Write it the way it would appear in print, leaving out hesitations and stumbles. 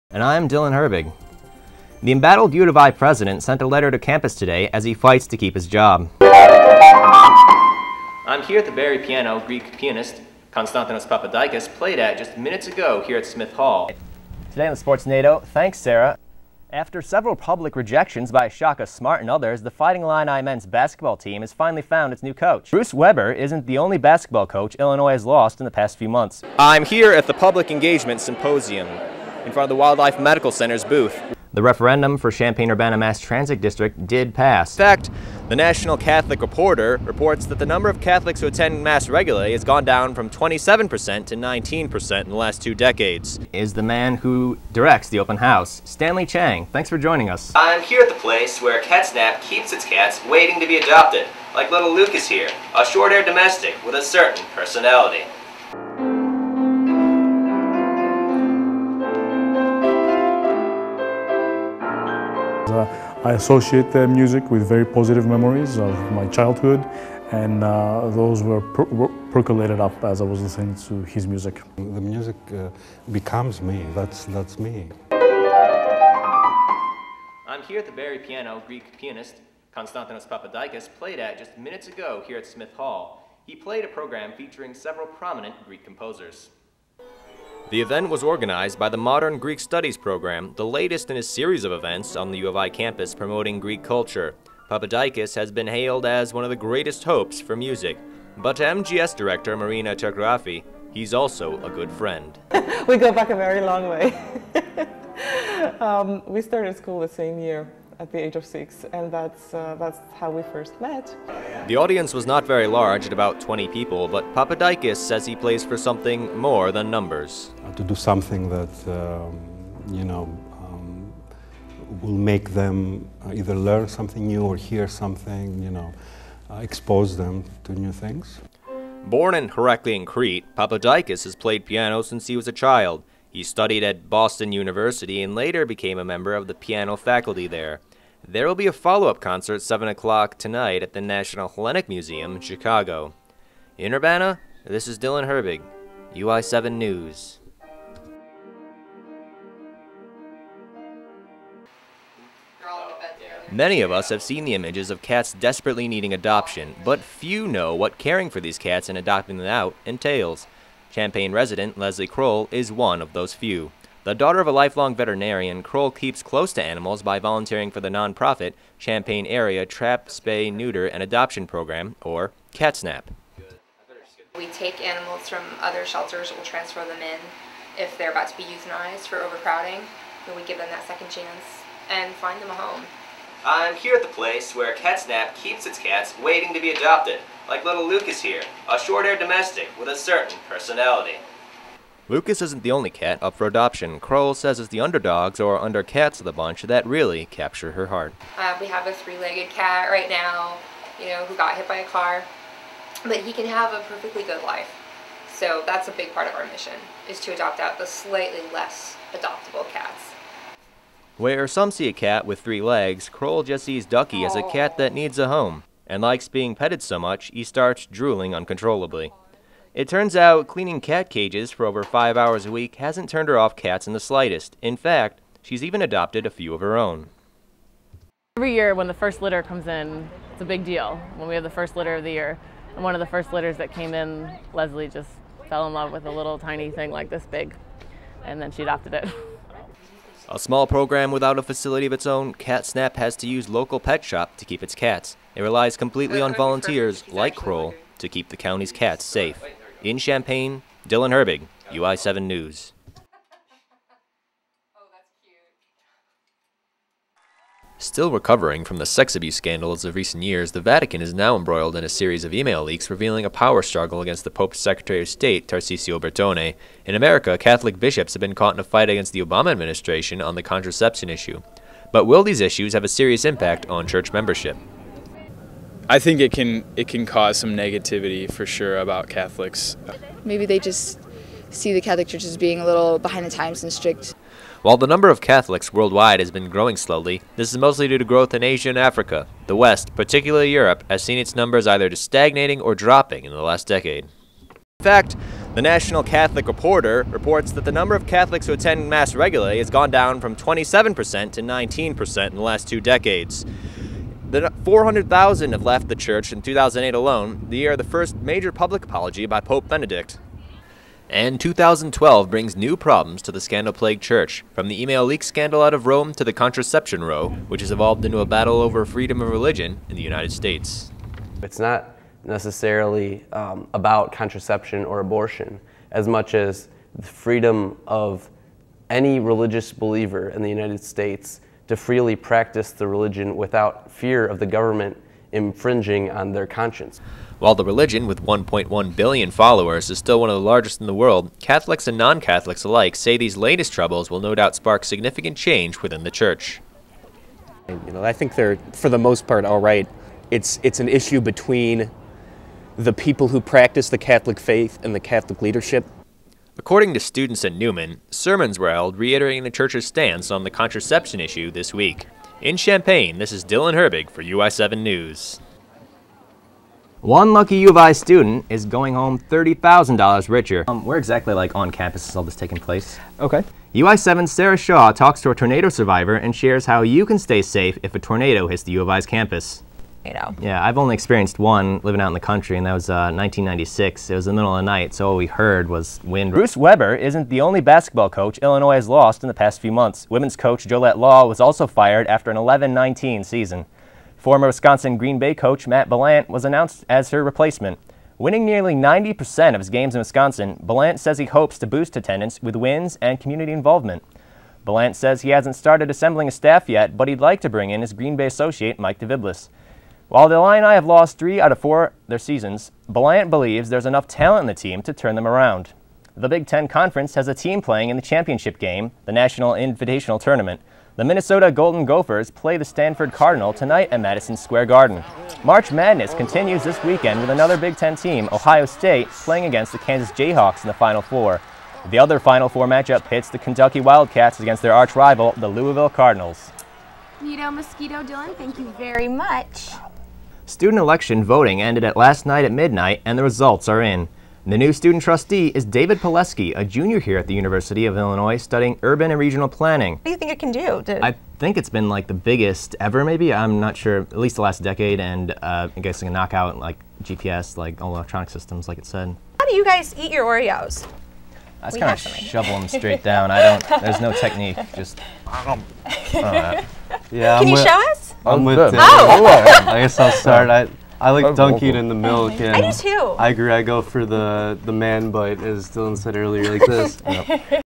And I'm Dillon Herbig. The embattled U of I president sent a letter to campus today as he fights to keep his job. I'm here at the Barry piano Greek pianist Konstantinos Papadakis played at just minutes ago here at Smith Hall. Today on the Sports NATO, thanks Sarah. After several public rejections by Shaka Smart and others, the Fighting Illini men's basketball team has finally found its new coach. Bruce Weber isn't the only basketball coach Illinois has lost in the past few months. I'm here at the Public Engagement Symposium in front of the Wildlife Medical Center's booth. The referendum for Champaign-Urbana Mass Transit District did pass. In fact, the National Catholic Reporter reports that the number of Catholics who attend Mass regularly has gone down from 27% to 19% in the last 2 decades. Is the man who directs the open house, Stanley Chang. Thanks for joining us. I'm here at the place where CatSnap keeps its cats waiting to be adopted, like little Lucas here, a short-haired domestic with a certain personality. I associate the music with very positive memories of my childhood, and those were percolated up as I was listening to his music. The music becomes me, that's me. I'm here at the Barry piano Greek pianist Konstantinos Papadakis played at just minutes ago here at Smith Hall. He played a program featuring several prominent Greek composers. The event was organized by the Modern Greek Studies program, the latest in a series of events on the U of I campus promoting Greek culture. Papadakis has been hailed as one of the greatest hopes for music. But to MGS director Marina Tergrafi, he's also a good friend. We go back a very long way. We started school the same year at the age of 6, and that's how we first met. The audience was not very large at about 20 people, but Papadakis says he plays for something more than numbers. To do something that, will make them either learn something new or hear something, expose them to new things. Born in Heraklion, Crete, Papadakis has played piano since he was a child. He studied at Boston University and later became a member of the piano faculty there. There will be a follow-up concert at 7 o'clock tonight at the National Hellenic Museum in Chicago. In Urbana, this is Dillon Herbig, UI7 News. Many of us have seen the images of cats desperately needing adoption, but few know what caring for these cats and adopting them out entails. Champaign resident Leslie Kroll is one of those few. The daughter of a lifelong veterinarian, Kroll keeps close to animals by volunteering for the nonprofit Champaign Area Trap, Spay, Neuter, and Adoption Program, or CatSnap. We take animals from other shelters, we'll transfer them in if they're about to be euthanized for overcrowding, then we give them that second chance and find them a home. I'm here at the place where CatSnap keeps its cats waiting to be adopted, like little Lucas here, a short-haired domestic with a certain personality. Lucas isn't the only cat up for adoption. Kroll says it's the underdogs or undercats of the bunch that really capture her heart. We have a 3-legged cat right now, who got hit by a car, but he can have a perfectly good life. So that's a big part of our mission, is to adopt out the slightly less adoptable cats. Where some see a cat with 3 legs, Kroll just sees Ducky as a cat that needs a home, and likes being petted so much he starts drooling uncontrollably. It turns out cleaning cat cages for over 5 hours a week hasn't turned her off cats in the slightest. In fact, she's even adopted a few of her own. Every year when the first litter comes in, it's a big deal when we have the first litter of the year. And one of the first litters that came in, Leslie just fell in love with a little tiny thing like this big, and then she adopted it. A small program without a facility of its own, CatSnap has to use local pet shop to keep its cats. It relies completely on volunteers like Kroll to keep the county's cats safe. In Champaign, Dillon Herbig, UI7 News. Still recovering from the sex abuse scandals of recent years, the Vatican is now embroiled in a series of email leaks revealing a power struggle against the Pope's Secretary of State, Tarcisio Bertone. In America, Catholic bishops have been caught in a fight against the Obama administration on the contraception issue. But will these issues have a serious impact on church membership? I think it can cause some negativity for sure about Catholics. Maybe they just see the Catholic Church as being a little behind the times and strict. While the number of Catholics worldwide has been growing slowly, this is mostly due to growth in Asia and Africa. The West, particularly Europe, has seen its numbers either stagnating or dropping in the last decade. In fact, The National Catholic Reporter reports that the number of Catholics who attend Mass regularly has gone down from 27% to 19% in the last 2 decades. The 400,000 have left the church in 2008 alone, the year of the first major public apology by Pope Benedict. And 2012 brings new problems to the scandal-plagued church, from the email leak scandal out of Rome to the contraception row, which has evolved into a battle over freedom of religion in the United States. It's not necessarily about contraception or abortion as much as the freedom of any religious believer in the United States to freely practice the religion without fear of the government infringing on their conscience. While the religion, with 1.1 billion followers, is still one of the largest in the world, Catholics and non-Catholics alike say these latest troubles will no doubt spark significant change within the church. I think they're, for the most part, all right. It's an issue between the people who practice the Catholic faith and the Catholic leadership. According to students at Newman, sermons were held reiterating the church's stance on the contraception issue this week. In Champaign, this is Dillon Herbig for UI7 News. One lucky U of I student is going home $30,000 richer. Where exactly, on campus, is all this taking place? Okay. UI7's Sarah Shaw talks to a tornado survivor and shares how you can stay safe if a tornado hits the U of I's campus. Yeah, I've only experienced one living out in the country, and that was 1996. It was the middle of the night, so all we heard was wind. Bruce Weber isn't the only basketball coach Illinois has lost in the past few months. Women's coach Jolette Law was also fired after an 11-19 season. Former Wisconsin Green Bay coach Matt Ballant was announced as her replacement. Winning nearly 90% of his games in Wisconsin, Ballant says he hopes to boost attendance with wins and community involvement. Ballant says he hasn't started assembling a staff yet, but he'd like to bring in his Green Bay associate Mike DeViblis. While the Illini have lost 3 out of 4 their seasons, Ballant believes there's enough talent in the team to turn them around. The Big Ten Conference has a team playing in the championship game, the National Invitational Tournament. The Minnesota Golden Gophers play the Stanford Cardinal tonight at Madison Square Garden. March Madness continues this weekend with another Big Ten team, Ohio State, playing against the Kansas Jayhawks in the Final Four. The other Final Four matchup pits the Kentucky Wildcats against their arch rival, the Louisville Cardinals. Mosquito Dillon, thank you very much. Student election voting ended last night at midnight, and the results are in. The new student trustee is David Pileski, a junior here at the University of Illinois studying urban and regional planning. What do you think it can do? I think it's been the biggest ever, maybe. I'm not sure, at least the last decade, and I guess it can knock out GPS, all electronic systems, like it said. How do you guys eat your Oreos? I just kind of shovel them straight down. There's no technique, just. Yeah, can you show us? I'm with Oh! I guess I'll start. I like dunking in the milk, and I do too. I agree. I go for the man bite, as Dylan said earlier, like this. Yep.